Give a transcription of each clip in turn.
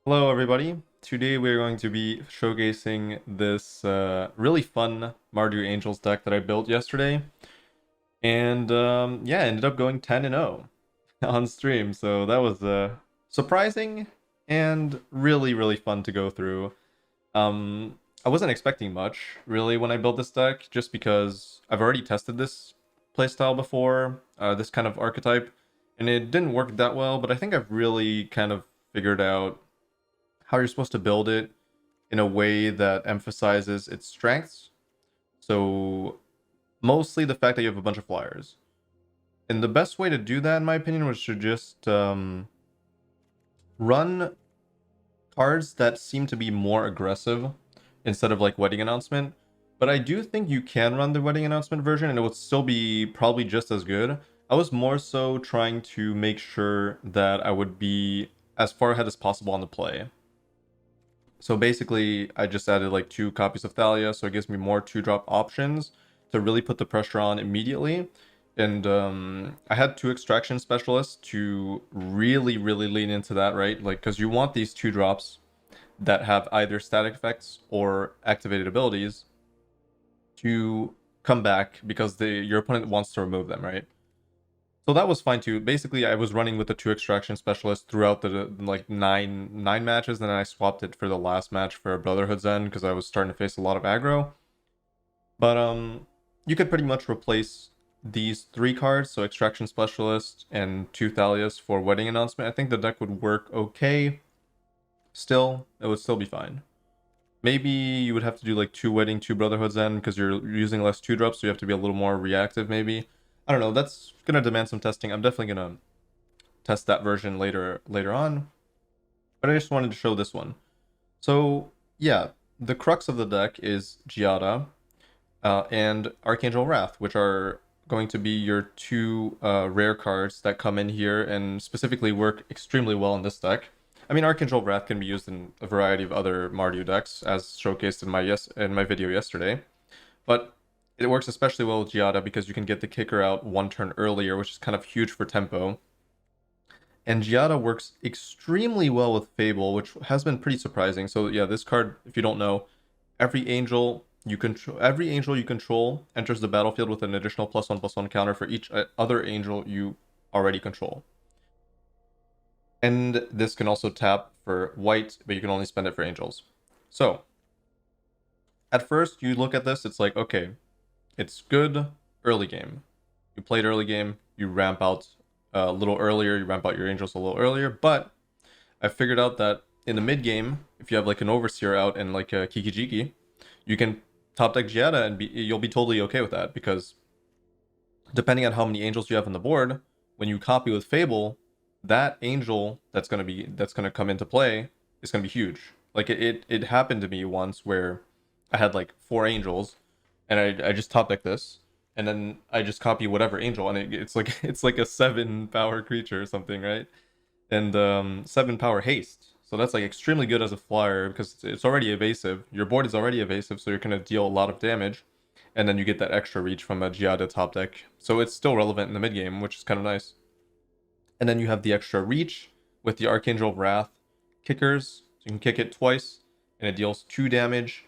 Hello everybody. Today we're going to be showcasing this really fun Mardu Angels deck that I built yesterday. And yeah, ended up going 10 and 0 on stream. So that was surprising and really fun to go through. I wasn't expecting much really when I built this deck just because I've already tested this playstyle before, this kind of archetype, and it didn't work that well, but I think I've really kind of figured out how you're supposed to build it in a way that emphasizes its strengths. So mostly the fact that you have a bunch of flyers. And the best way to do that, in my opinion, was to just run cards that seem to be more aggressive instead of like wedding announcement. But I do think you can run the wedding announcement version and it would still be probably just as good. I was more so trying to make sure that I would be as far ahead as possible on the play. So basically, I just added like 2 copies of Thalia, so it gives me more 2-drop options to really put the pressure on immediately. And I had 2 extraction specialists to really lean into that, right? Like, because you want these 2 drops that have either static effects or activated abilities to come back because your opponent wants to remove them, right? So that was fine too. Basically, I was running with the 2 extraction specialists throughout the like nine matches, and then I swapped it for the last match for a Brotherhood's End because I was starting to face a lot of aggro. But you could pretty much replace these 3 cards, so extraction specialist and 2 Thalias for wedding announcement. I think the deck would work okay. Still, it would still be fine. Maybe you would have to do like 2 wedding, 2 Brotherhood's End because you're using less 2 drops, so you have to be a little more reactive maybe. I don't know, that's gonna demand some testing. I'm definitely gonna test that version later on, but I just wanted to show this one. So yeah, the crux of the deck is Giada and Archangel Wrath, which are going to be your 2 rare cards that come in here and specifically work extremely well in this deck. I mean, Archangel Wrath can be used in a variety of other Mardu decks, as showcased in my video yesterday, but it works especially well with Giada because you can get the kicker out 1 turn earlier, which is kind of huge for tempo. And Giada works extremely well with Fable, which has been pretty surprising. So yeah, this card, if you don't know, every angel you control enters the battlefield with an additional +1/+1 counter for each other angel you already control. And this can also tap for white, but you can only spend it for angels. So at first you look at this, it's like, okay, it's good early game. You played early game, you ramp out a little earlier, you ramp out your angels a little earlier, but I figured out that in the mid game, if you have like an Overseer out and like a Kikijiki, you can top deck Giada and you'll be totally okay with that because depending on how many angels you have on the board, when you copy with Fable, that angel that's gonna come into play is gonna be huge. Like it happened to me once where I had like 4 angels and I just top deck this and then I just copy whatever angel and it's like it's like a 7 power creature or something, right? And 7 power haste. So that's like extremely good as a flyer because it's already evasive. Your board is already evasive, so you're gonna deal a lot of damage, and then you get that extra reach from a Giada top deck. So it's still relevant in the mid game, which is kind of nice. And then you have the extra reach with the Archangel of Wrath kickers. So you can kick it twice, and it deals 2 damage,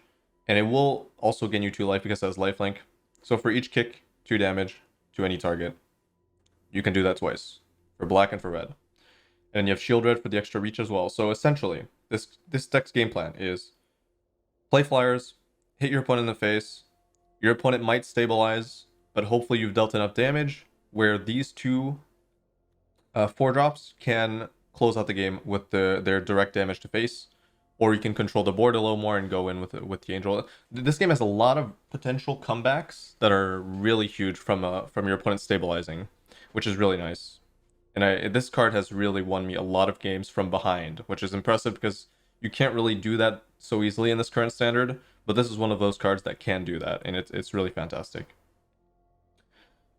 and it will also gain you 2 life because it has lifelink. So for each kick, 2 damage to any target. You can do that twice for black and for red. And you have Shield Red for the extra reach as well. So essentially, this deck's game plan is play flyers, hit your opponent in the face. Your opponent might stabilize, but hopefully you've dealt enough damage where these 2 4 drops can close out the game with their direct damage to face, or you can control the board a little more and go in with the angel. This game has a lot of potential comebacks that are really huge from your opponent stabilizing, which is really nice. And this card has really won me a lot of games from behind, which is impressive because you can't really do that so easily in this current standard. But this is one of those cards that can do that, and it's really fantastic.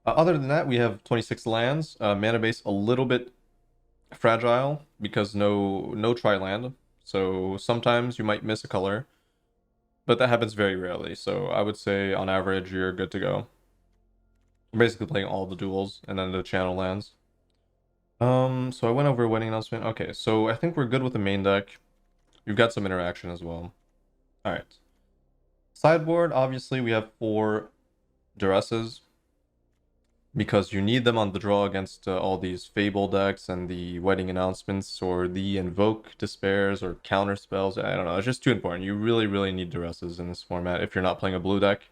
Other than that, we have 26 lands. Mana base a little bit fragile because no tri-land. So sometimes you might miss a color, but that happens very rarely. So I would say on average you're good to go. I'm basically playing all the duels and then the channel lands. So I went over wedding announcement. Okay, so I think we're good with the main deck. you've got some interaction as well. All right. Sideboard, obviously, we have 4 Duresses because you need them on the draw against all these Fable decks and the Wedding Announcements or the Invoke Despairs or Counter Spells. I don't know. It's just too important. You really, really need Duresses in this format if you're not playing a blue deck.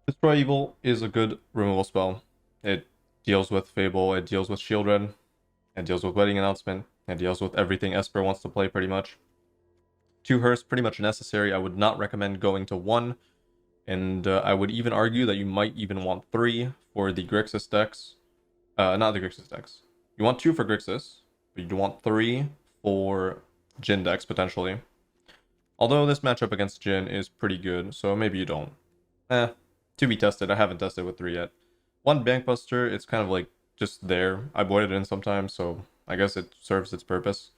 Destroy Evil is a good removal spell. It deals with Fable, it deals with Shield Red, it deals with Wedding Announcement, it deals with everything Esper wants to play pretty much. 2 Hearse, pretty much necessary. I would not recommend going to 1. And I would even argue that you might even want 3 for the Grixis decks. Not the Grixis decks. You want 2 for Grixis, but you want 3 for Jhin decks, potentially. Although this matchup against Jhin is pretty good, so maybe you don't. To be tested. I haven't tested with 3 yet. 1 Bankbuster, it's kind of like just there. I void it in sometimes, so I guess it serves its purpose.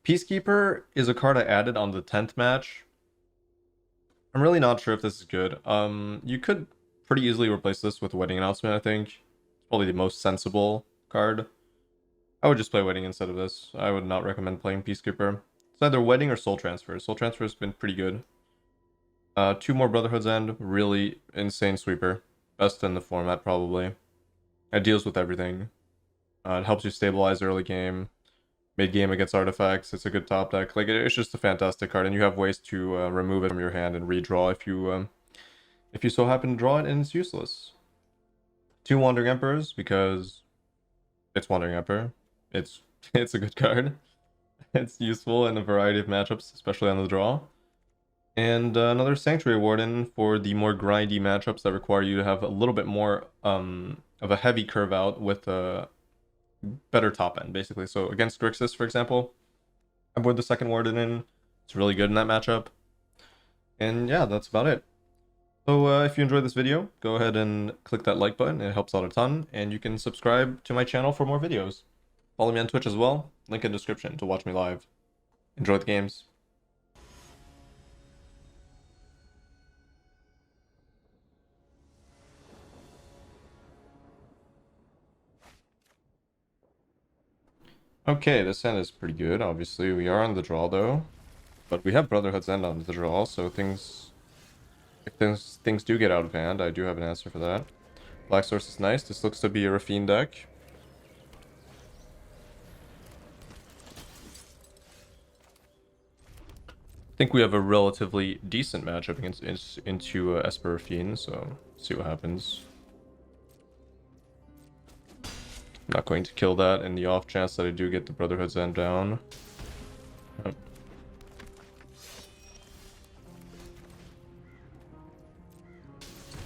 Peacekeeper is a card I added on the 10th match. I'm really not sure if this is good. You could pretty easily replace this with Wedding Announcement, I think. It's probably the most sensible card. I would just play Wedding instead of this. I would not recommend playing Peacekeeper. It's either Wedding or Soul Transfer. Soul Transfer has been pretty good. 2 more Brotherhood's End. Really insane sweeper. Best in the format, probably. It deals with everything. It helps you stabilize early game. Mid game against artifacts. It's a good top deck. Like, it's just a fantastic card, and you have ways to remove it from your hand and redraw if you so happen to draw it and it's useless. 2 Wandering Emperors because it's Wandering Emperor. It's it's a good card. It's useful in a variety of matchups, especially on the draw. And another Sanctuary Warden for the more grindy matchups that require you to have a little bit more of a heavy curve out with a better top end, basically. So against Grixis, for example, I put the 2nd Warden in. It's really good in that matchup. And yeah, that's about it. So if you enjoyed this video, go ahead and click that like button. It helps out a ton. And you can subscribe to my channel for more videos. Follow me on Twitch as well. Link in the description to watch me live. Enjoy the games. Okay, this hand is pretty good. Obviously, we are on the draw though. But we have Brotherhood's End on the draw, so if things do get out of hand, I do have an answer for that. Black Source is nice. This looks to be a Rafine deck. I think we have a relatively decent matchup into Esper Rafine, so see what happens. I'm not going to kill that in the off chance that I do get the Brotherhood's End down. Yep.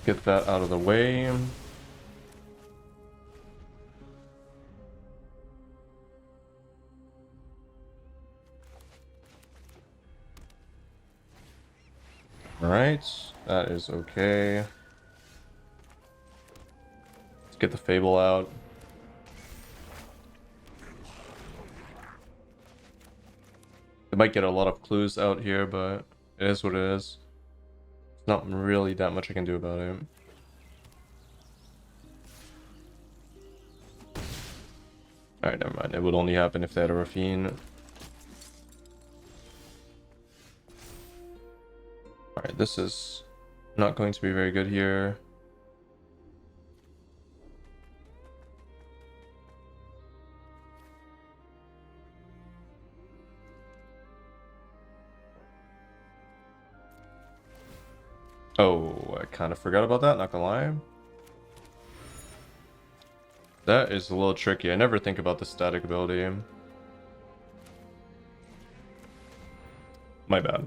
Get that out of the way. Alright, that is okay. Let's get the Fable out. They might get a lot of clues out here, but it is what it is. There's not really that much I can do about it. Alright, never mind. It would only happen if they had a Rafine. Alright, this is not going to be very good here. Oh, I kind of forgot about that, not gonna lie. That is a little tricky. I never think about the static ability. My bad.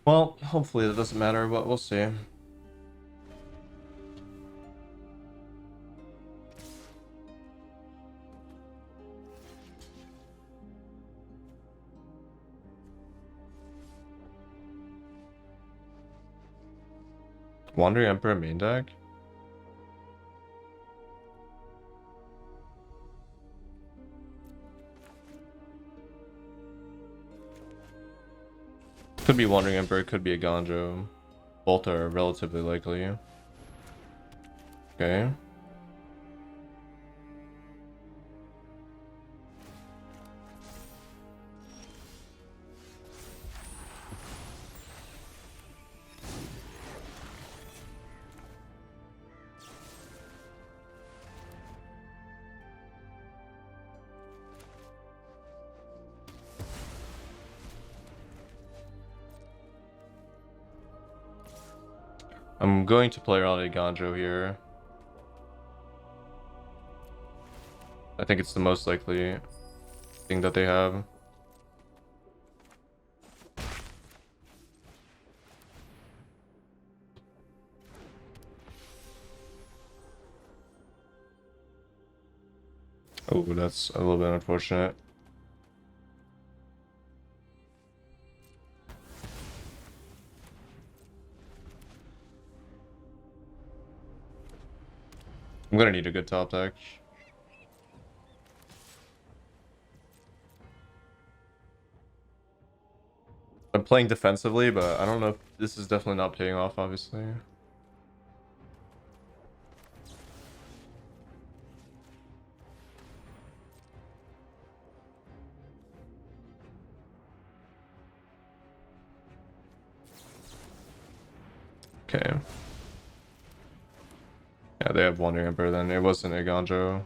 Well, hopefully that doesn't matter, but we'll see. Wandering Emperor main deck? Could be Wandering Emperor, could be a Ganjo. Both are relatively likely. Okay. I'm going to play around a Ganjo here. I think it's the most likely thing that they have. Oh, that's a little bit unfortunate. I'm gonna need a good top deck. I'm playing defensively, but I don't know if this is definitely not paying off, obviously. Okay. Yeah, they have Wandering Emperor then. It wasn't a Ganjo.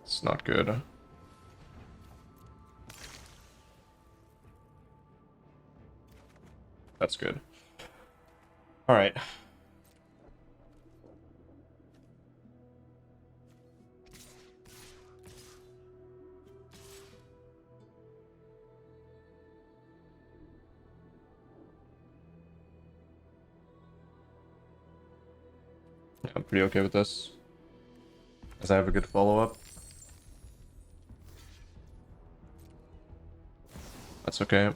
It's not good. That's good. Alright. Yeah, I'm pretty okay with this, as I have a good follow-up. That's okay.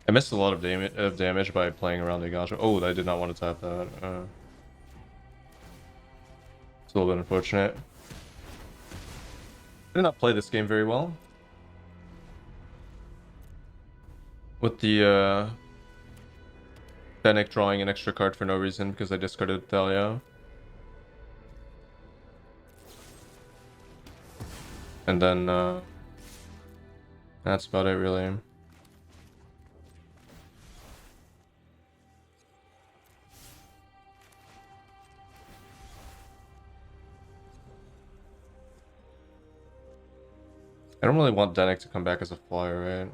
I missed a lot of damage by playing around the Ganjo. Oh, I did not want to tap that. It's a little bit unfortunate. I did not play this game very well. With the Fennec drawing an extra card for no reason because I discarded Thalia. And then that's about it really. I don't really want Denik to come back as a flyer, right?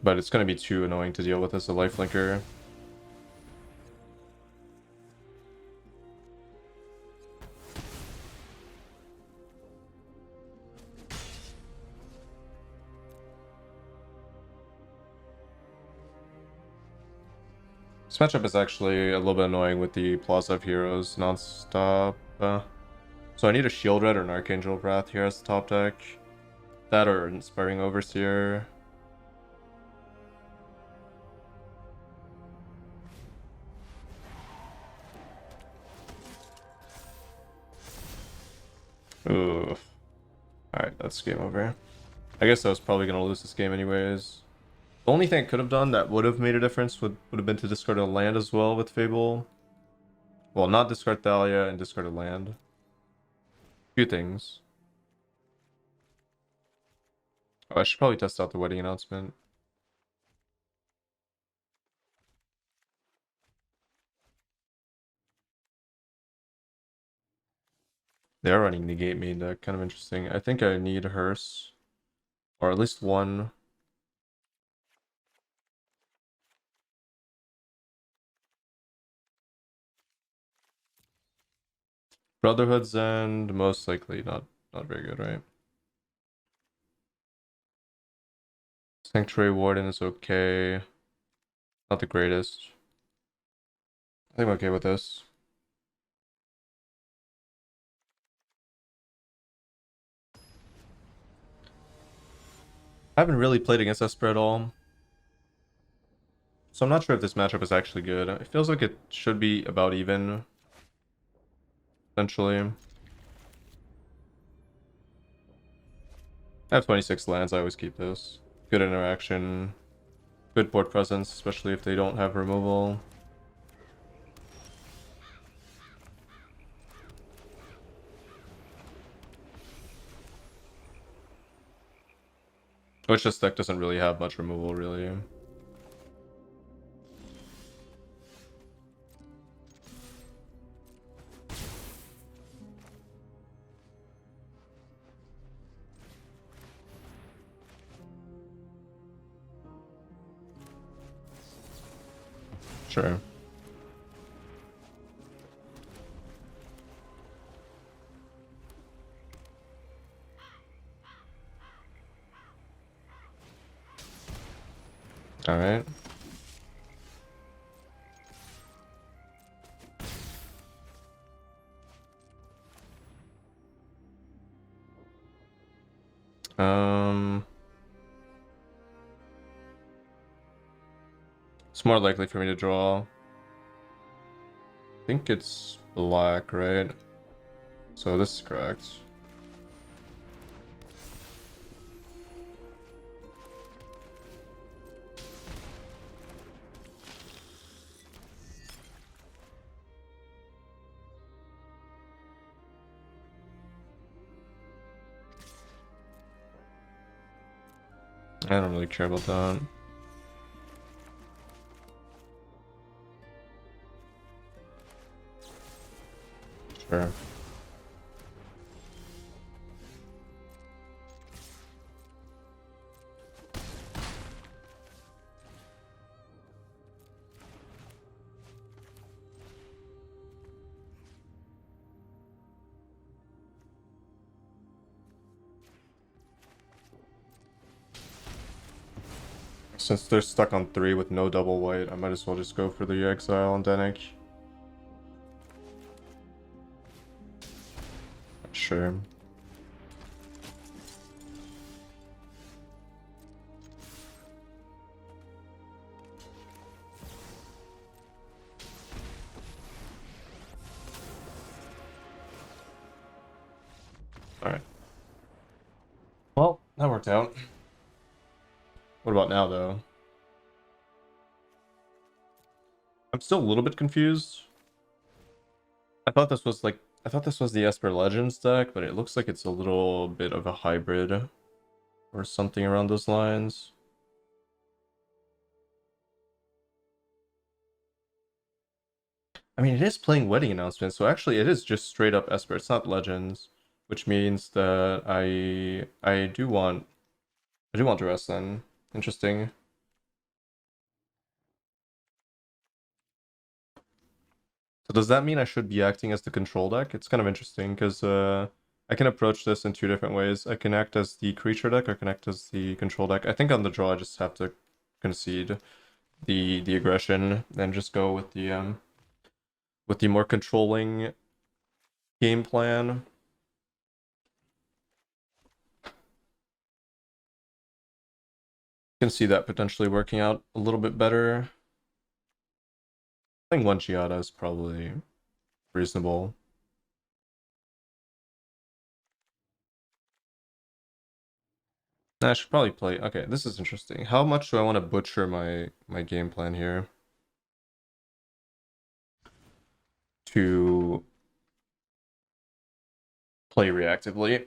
But it's going to be too annoying to deal with as a lifelinker. This matchup is actually a little bit annoying with the Plaza of Heroes non-stop. So I need a Shield Red or an Archangel Wrath here as the top deck. That or Inspiring Overseer. Ooh. Alright, that's game over. I guess I was probably going to lose this game anyways. The only thing I could have done that would have made a difference would have been to discard a land as well with Fable. Well, not discard Thalia and discard a land. Few things. Oh, I should probably test out the wedding announcement. They are running Negate main deck, kind of interesting. I think I need Hearse. Or at least one. Brotherhood's End, most likely not very good, right? Sanctuary Warden is okay. Not the greatest. I think I'm okay with this. I haven't really played against Esper at all, so I'm not sure if this matchup is actually good. It feels like it should be about even, essentially. I have 26 lands, I always keep this. Good interaction, good board presence, especially if they don't have removal. Which this deck doesn't really have much removal, really. Sure. Alright. It's more likely for me to draw. I think it's black, right? So this is correct. I don't really care about that. Sure. Since they're stuck on 3 with no double white, I might as well just go for the exile on Denik. Sure. Alright. Well, that worked out. What about now, though? I'm still a little bit confused. I thought this was the Esper Legends deck, but it looks like it's a little bit of a hybrid or something around those lines. I mean, it is playing Wedding Announcement, so actually it is just straight up Esper. It's not Legends, which means that I do want Duress then. Interesting. So does that mean I should be acting as the control deck? It's kind of interesting because I can approach this in two different ways. I can act as the creature deck, or I can act as the control deck. I think on the draw I just have to concede the aggression and just go with the more controlling game plan. Can see that potentially working out a little bit better. I think one Giada is probably reasonable. I should probably play. Okay, this is interesting. How much do I want to butcher my game plan here to play reactively?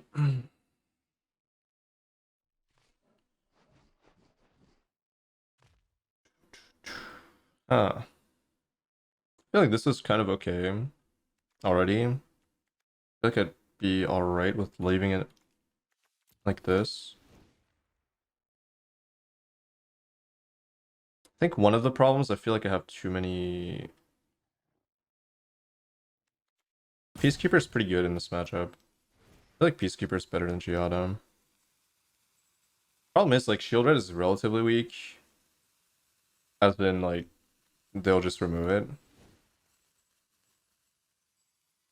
I feel like this is kind of okay already. I feel like I'd be alright with leaving it like this. I think one of the problems, I feel like I have too many... Peacekeeper is pretty good in this matchup. I feel like Peacekeeper is better than Giada. Problem is, like, Shield Red is relatively weak. As been, like, they'll just remove it.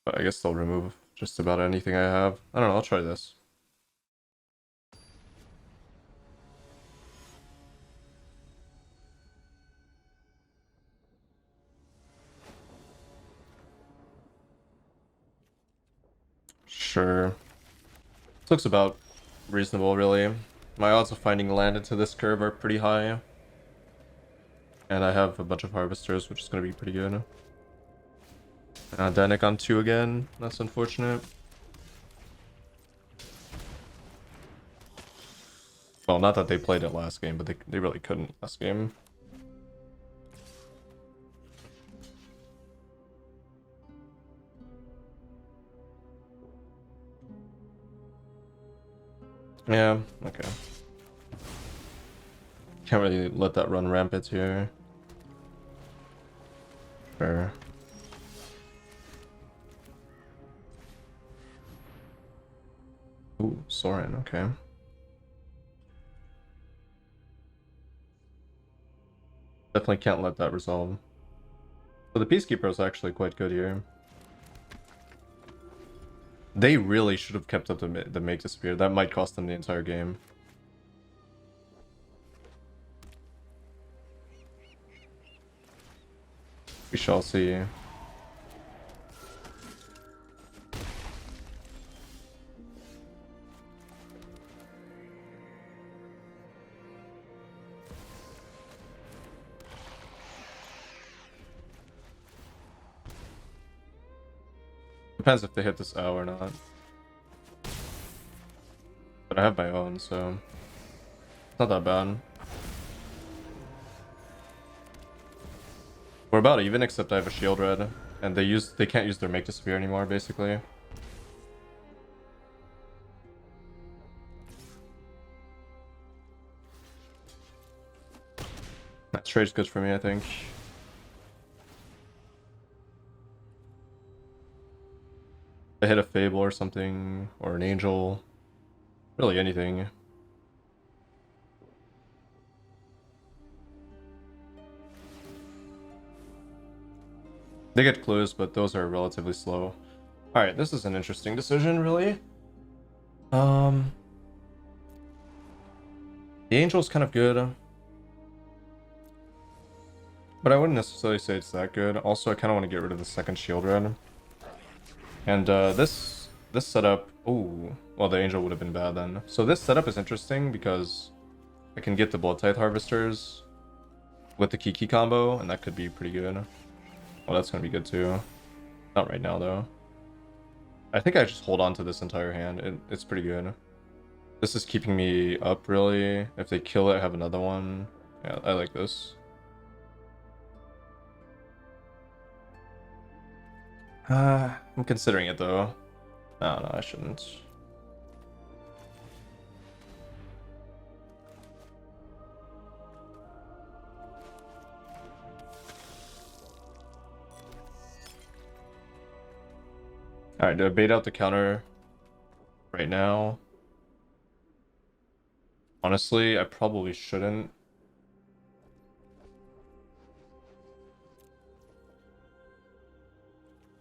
But I guess they'll remove just about anything I have. I don't know, I'll try this. Sure. This looks about reasonable, really. My odds of finding land into this curve are pretty high. And I have a bunch of harvesters, which is going to be pretty good. Danik on 2 again. That's unfortunate. Well, not that they played it last game, but they really couldn't last game. Yeah, okay. Can't really let that run rampant here. Sure. Ooh, Soren, okay. Definitely can't let that resolve. So the Peacekeeper is actually quite good here. They really should have kept up the Make Disappear. That might cost them the entire game. We shall see. Depends if they hit this owl or not. But I have my own, so it's not that bad. We're about even, except I have a shield red, and they can't use their Make Disappear anymore, basically. That trade's good for me, I think. I hit a Fable or something, or an Angel. Really anything. They get clues, but those are relatively slow. Alright, this is an interesting decision, really. The Angel's kind of good. But I wouldn't necessarily say it's that good. Also, I kind of want to get rid of the second shield red. And this setup... Ooh, well, the Angel would have been bad then. So this setup is interesting because I can get the Blood Tithe Harvesters with the Kiki combo, and that could be pretty good. Oh, that's going to be good too. Not right now, though. I think I just hold on to this entire hand. It's pretty good. This is keeping me up, really. If they kill it, I have another one. Yeah, I like this. I'm considering it, though. No, I shouldn't. Alright, do I bait out the counter right now? Honestly, I probably shouldn't.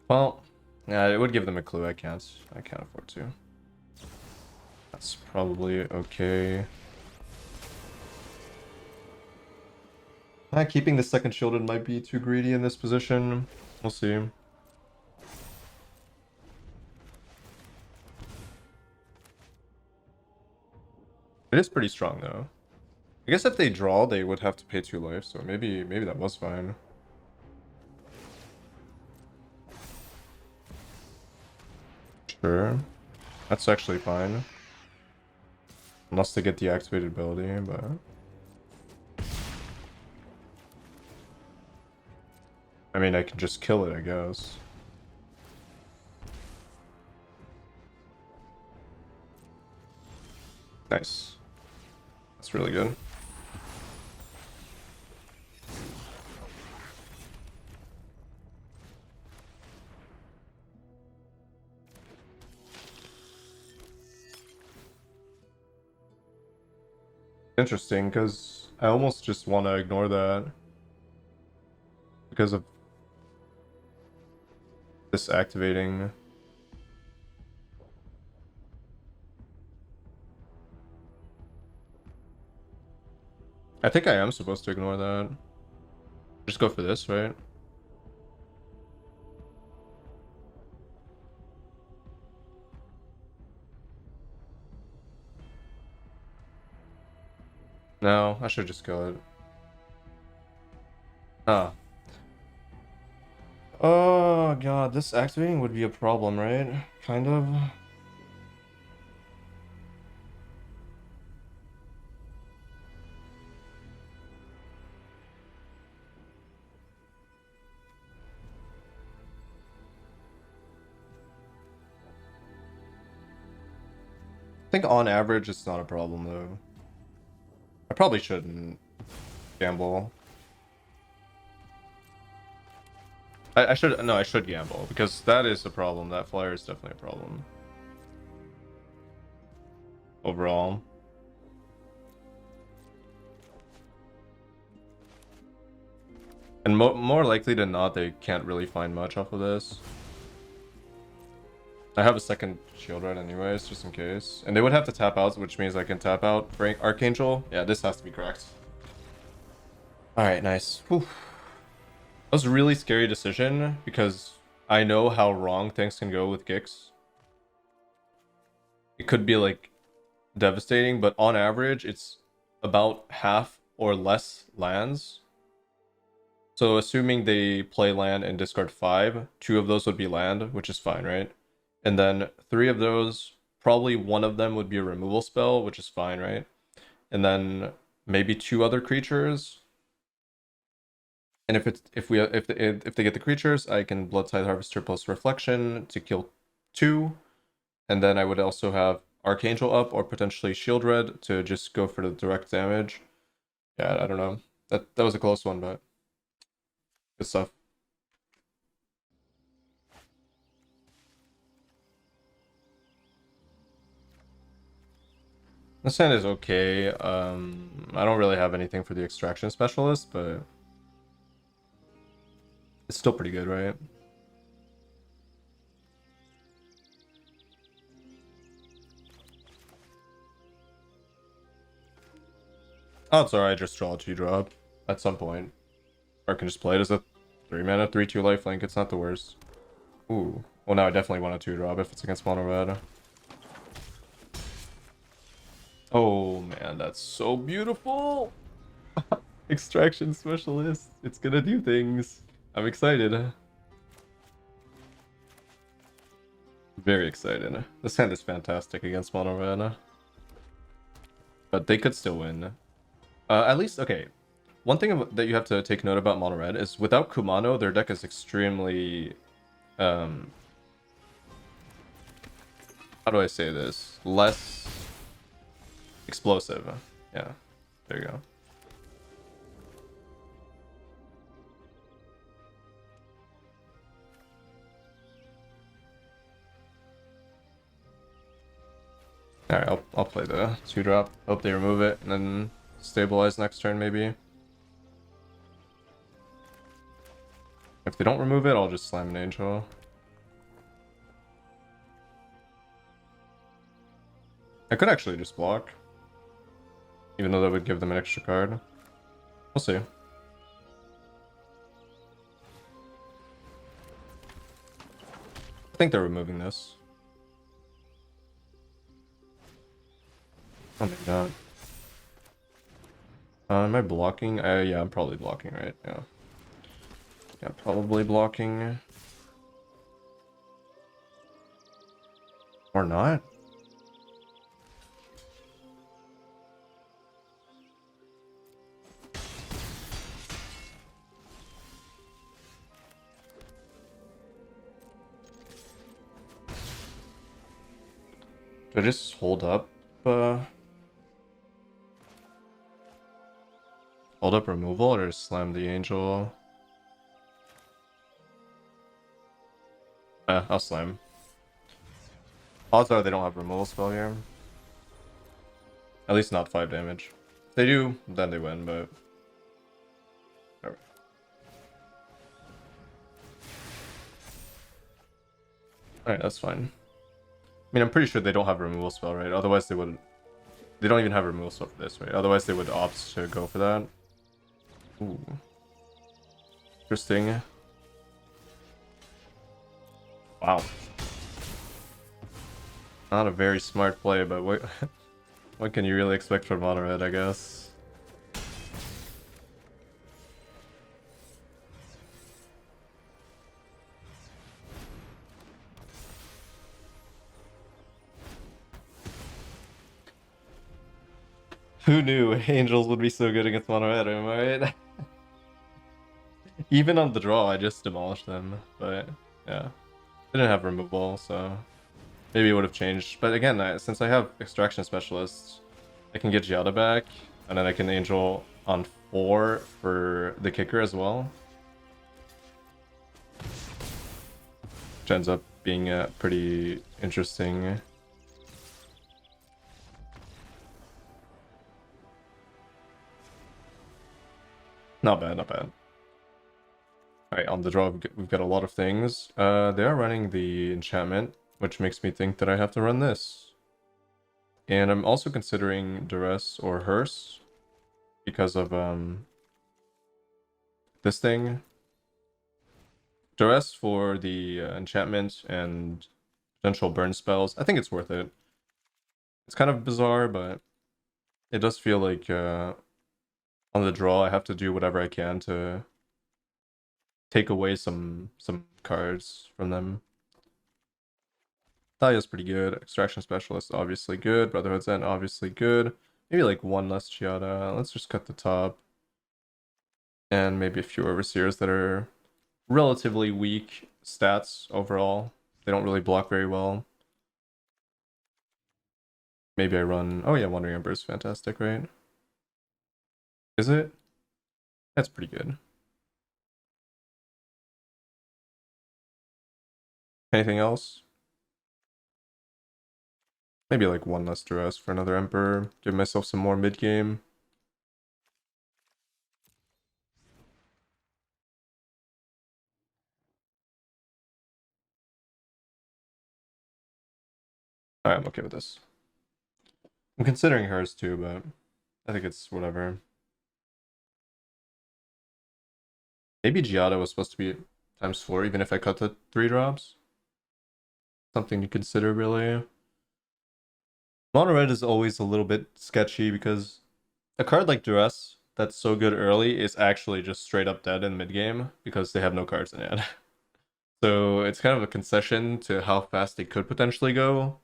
Well, yeah, it would give them a clue. I can't afford to. That's probably okay. Keeping the second shielded might be too greedy in this position. We'll see. It is pretty strong, though. I guess if they draw, they would have to pay 2 life, so maybe that was fine. Sure. That's actually fine. Unless they get the activated ability, but... I mean, I can just kill it, I guess. Nice. That's really good. Interesting, because I almost just want to ignore that. Because of this activating. I think I am supposed to ignore that. Just go for this, right? No, I should just kill it. Ah. Oh god, this activating would be a problem, right? Kind of. I think on average it's not a problem though. I probably shouldn't gamble. I should, no, I should gamble because that is a problem. That flyer is definitely a problem overall. And more likely than not, they can't really find much off of this. I have a second shield right anyways, just in case. And they would have to tap out, which means I can tap out for Archangel. Yeah, this has to be correct. Alright, nice. Whew. That was a really scary decision because I know how wrong things can go with Gix. It could be like devastating, but on average, it's about half or less lands. So assuming they play land and discard 5, 2 of those would be land, which is fine, right? And then 3 of those, probably one of them would be a removal spell, which is fine, right? And then maybe 2 other creatures. And if they get the creatures, I can Bloodtide Harvester plus Reflection to kill 2. And then I would also have Archangel up or potentially Shield Red to just go for the direct damage. Yeah, I don't know. That was a close one, but good stuff. This hand is okay. I don't really have anything for the Extraction Specialist, but it's still pretty good, right? Oh, it's alright, just draw a 2-drop at some point. Or I can just play it as a 3-mana, 3/2 lifelink. It's not the worst. Ooh. Well, now I definitely want a 2-drop if it's against mono red. Oh man, that's so beautiful! Extraction Specialist. It's gonna do things. I'm excited. Very excited. This hand is fantastic against mono red. But they could still win. At least, okay. One thing that you have to take note about mono red is without Kumano, their deck is extremely... how do I say this? Less explosive. Yeah, there you go. Alright, I'll play the 2-drop. Hope they remove it and then stabilize next turn maybe. If they don't remove it, I'll just slam an Angel. I could actually just block. Even though that would give them an extra card. We'll see. I think they're removing this. Oh my god. Am I blocking? Yeah, I'm probably blocking, right? Yeah. Yeah, probably blocking. Or not? Do I just hold up? Hold up removal or just slam the Angel? I'll slam. Odds are they don't have removal spell here. At least not 5 damage. If they do, then they win, but... Alright, that's fine. I mean, I'm pretty sure they don't have a removal spell, right? Otherwise they would... They don't even have a removal spell for this, right? Otherwise they would opt to go for that. Ooh. Interesting. Wow. Not a very smart play, but what can you really expect from mono red, I guess? Who knew Angels would be so good against mono red, am I right? Even on the draw, I just demolished them, but yeah. Didn't have removal, so maybe it would have changed. But again, since I have Extraction Specialist, I can get Giada back, and then I can Angel on 4 for the kicker as well. Which ends up being pretty interesting. Not bad, not bad. Alright, on the draw, we've got a lot of things. They are running the enchantment, which makes me think that I have to run this. And I'm also considering Duress or Hearse because of this thing. Duress for the enchantment and potential burn spells. I think it's worth it. It's kind of bizarre, but it does feel like on the draw I have to do whatever I can to take away some cards from them. Thalia's pretty good. Extraction Specialist, obviously good. Brotherhood's End, obviously good. Maybe like one less Giada. Let's just cut the top. And maybe a few Overseers that are relatively weak stats overall. They don't really block very well. Maybe I run... Oh yeah, Wandering Ember is fantastic, right? Is it? That's pretty good. Anything else? Maybe like one less Duress for another Emperor. Give myself some more mid-game. Alright, I'm okay with this. I'm considering hers too, but I think it's whatever. Maybe Giada was supposed to be ×4 even if I cut the 3 drops. Something to consider, really. Mono red is always a little bit sketchy because a card like Duress that's so good early is actually just straight up dead in mid game because they have no cards in hand. So it's kind of a concession to how fast they could potentially go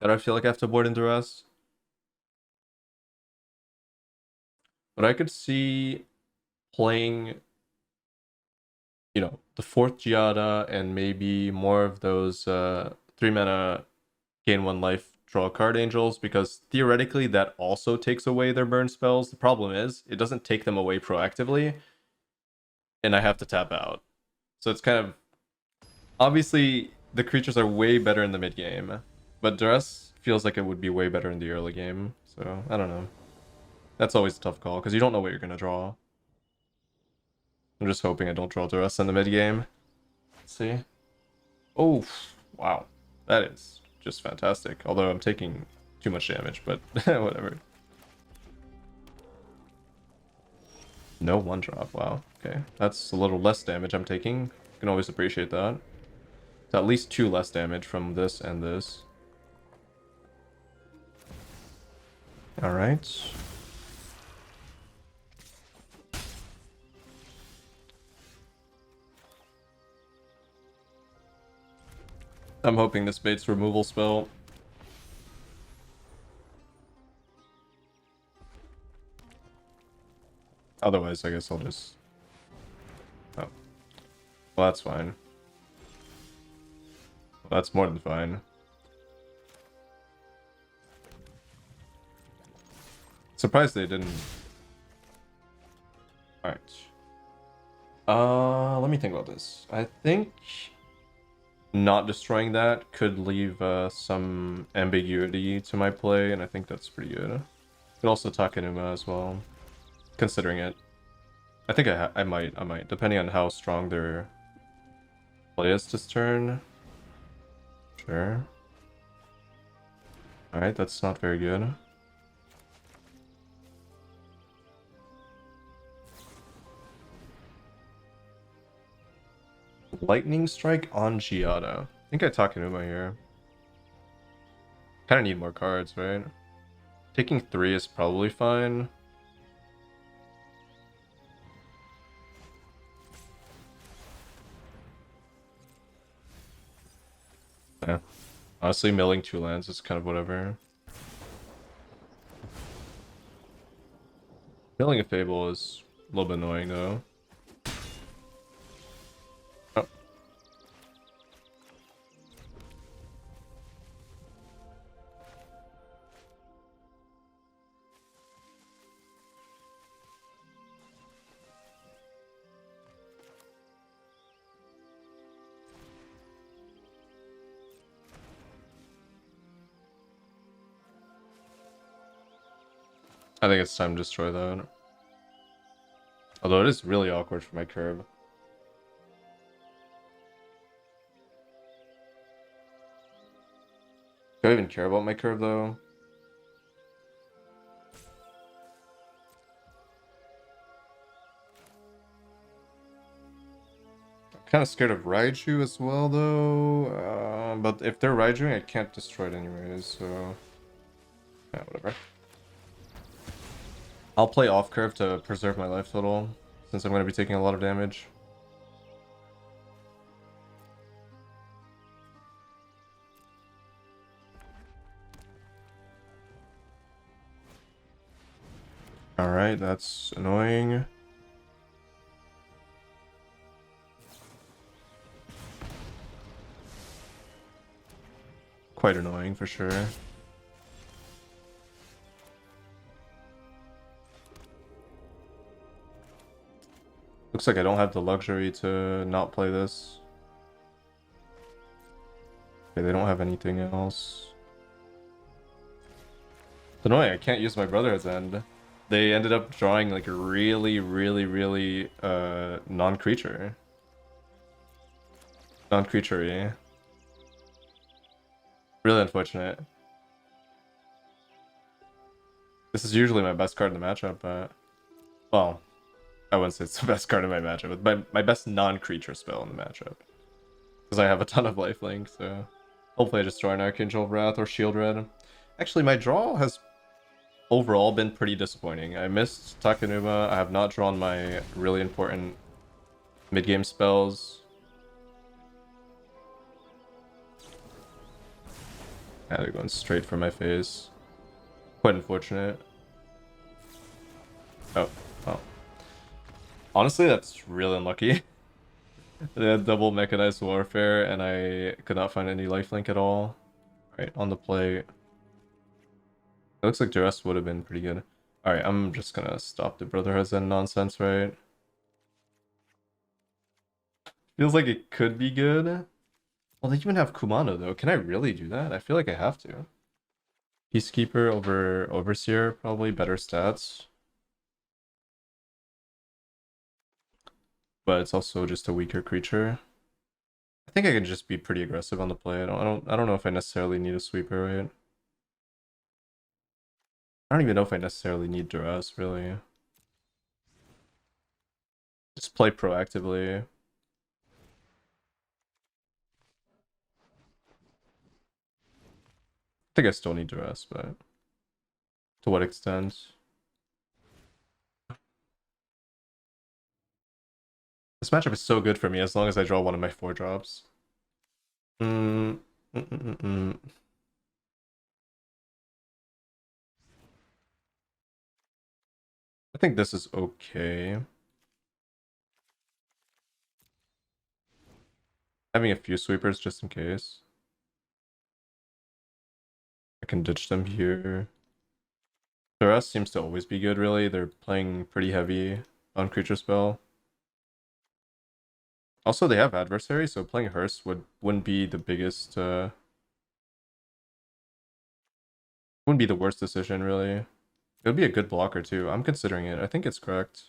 that I feel like I have to board in Duress. But I could see playing, you know, the 4th Giada and maybe more of those 3 mana gain 1 life draw a card angels, because theoretically that also takes away their burn spells. The problem is it doesn't take them away proactively, and I have to tap out. So it's kind of... Obviously, the creatures are way better in the mid game, but Duress feels like it would be way better in the early game. So, I don't know. That's always a tough call, because you don't know what you're going to draw. I'm just hoping I don't draw Duress in the mid game. Let's see. Oh, wow. That is just fantastic. Although I'm taking too much damage, but whatever. No one drop. Wow. Okay. That's a little less damage I'm taking. Can always appreciate that. It's at least 2 less damage from this and this. Alright. I'm hoping this baits removal spell. Otherwise, I guess I'll just... Oh. Well, that's fine. Well, that's more than fine. Surprised they didn't... Alright. Let me think about this. I think not destroying that could leave some ambiguity to my play, and I think that's pretty good. Could also Takenuma as well, considering it. I think I might, depending on how strong their play is this turn. Sure. Alright, that's not very good. Lightning Strike on Giada. I think I Takenuma here. Kinda need more cards, right? Taking 3 is probably fine. Yeah. Honestly, milling 2 lands is kind of whatever. Killing a Fable is a little bit annoying though. Oh. I think it's time to destroy that. Although it is really awkward for my curve. Do I even care about my curve though? I'm kind of scared of Raiju as well though. But if they're Raijuing, I can't destroy it anyways, so... Yeah, whatever. I'll play off curve to preserve my life total, since I'm going to be taking a lot of damage. Alright, that's annoying. Quite annoying for sure. Looks like I don't have the luxury to not play this. Okay, they don't have anything else. It's annoying, I can't use my Brotherhood's End. They ended up drawing like a really non-creature. Non-creature-y. Really unfortunate. This is usually my best card in the matchup, but... Well, I wouldn't say it's the best card in my matchup. It's my best non-creature spell in the matchup. Because I have a ton of lifelink, so... Hopefully I destroy an Archangel of Wrath or Shield Red. Actually, my draw has overall been pretty disappointing. I missed Takenuma. I have not drawn my really important mid-game spells. Yeah, they're going straight for my face. Quite unfortunate. Oh, well. Honestly, that's really unlucky. They had double mechanized warfare, and I could not find any lifelink at all. Alright, on the play. It looks like the rest would have been pretty good. Alright, I'm just gonna stop the Brotherhood's End nonsense, right? Feels like it could be good. Well, they even have Kumano, though. Can I really do that? I feel like I have to. Peacekeeper over Overseer, probably better stats. But it's also just a weaker creature. I think I can just be pretty aggressive on the play. I don't know if I necessarily need a sweeper, right? I don't even know if I necessarily need duress, really. Just play proactively. I think I still need duress, but to what extent? This matchup is so good for me as long as I draw one of my 4 drops. Mm, mm, mm, mm, mm. I think this is okay. Having a few sweepers just in case. I can ditch them here. Duress seems to always be good, really. They're playing pretty heavy on creature spell. Also, they have adversary, so playing Hearst wouldn't be the biggest, wouldn't be the worst decision, really. It would be a good blocker, too. I'm considering it. I think it's correct.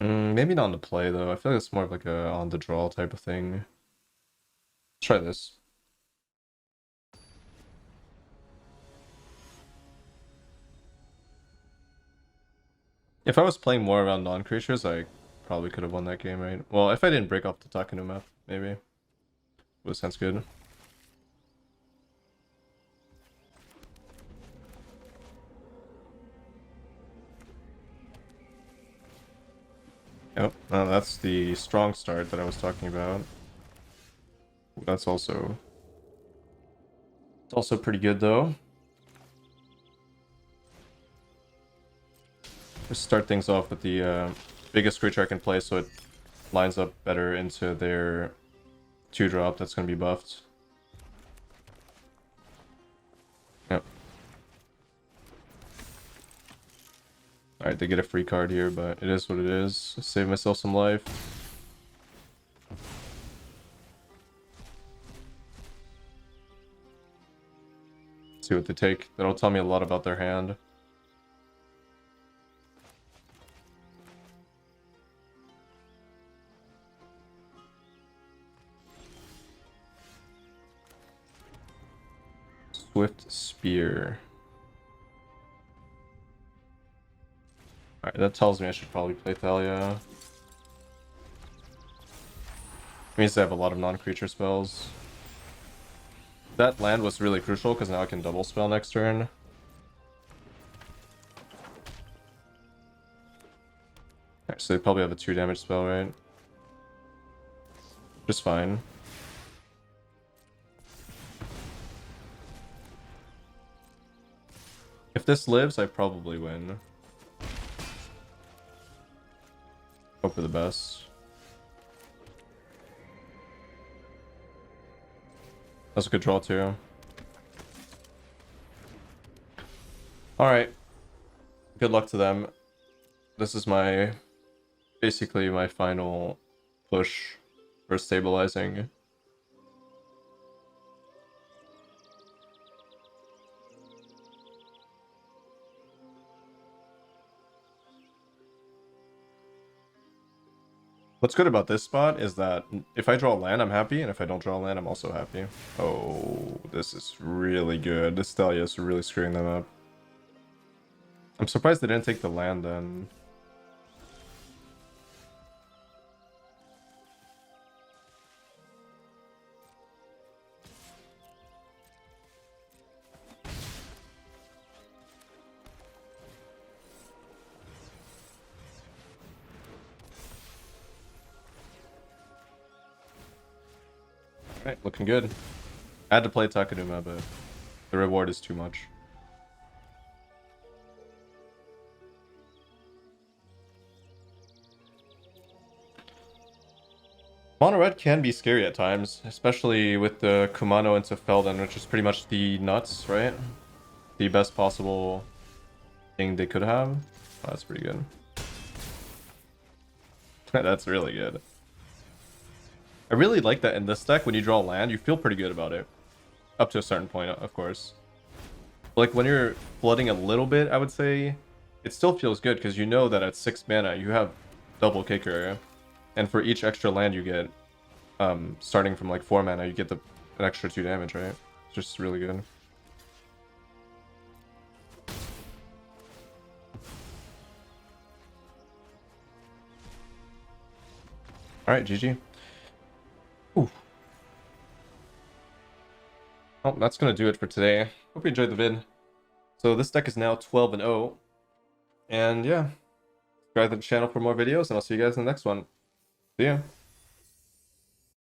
Maybe not on the play, though. I feel like it's more of like a on the draw type of thing. Let's try this. If I was playing more around non-creatures, I probably could have won that game, right? Well, if I didn't break off the Takanu map, maybe. Would sounds good. Yep, that's the strong start that I was talking about. That's also... It's also pretty good, though. Just start things off with the biggest creature I can play so it lines up better into their 2-drop that's going to be buffed. Yep. Alright, they get a free card here, but it is what it is. Save myself some life. See what they take. That'll tell me a lot about their hand. Swift Spear. Alright, that tells me I should probably play Thalia. Means they have a lot of non-creature spells. That land was really crucial because now I can double spell next turn. Alright, so they probably have a 2 damage spell, right? Just fine. If this lives, I probably win. Hope for the best. That's a good draw too. Alright. Good luck to them. This is basically my final push for stabilizing. What's good about this spot is that if I draw a land, I'm happy, and if I don't draw a land, I'm also happy. Oh, this is really good. This Thalia is really screwing them up. I'm surprised they didn't take the land then. Alright, looking good. I had to play Takaduma, but the reward is too much. Mono red can be scary at times, especially with the Kumano into Felden, which is pretty much the nuts, right? The best possible thing they could have. Oh, that's pretty good. That's really good. I really like that in this deck, when you draw a land, you feel pretty good about it. Up to a certain point, of course. Like, when you're flooding a little bit, I would say, it still feels good, because you know that at 6 mana, you have double kicker. And for each extra land you get, starting from like 4 mana, you get an extra 2 damage, right? It's just really good. Alright, GG. Ooh. Well, that's gonna do it for today. Hope you enjoyed the vid. So this deck is now 12-0. And yeah, subscribe to the channel for more videos, and I'll see you guys in the next one. See ya.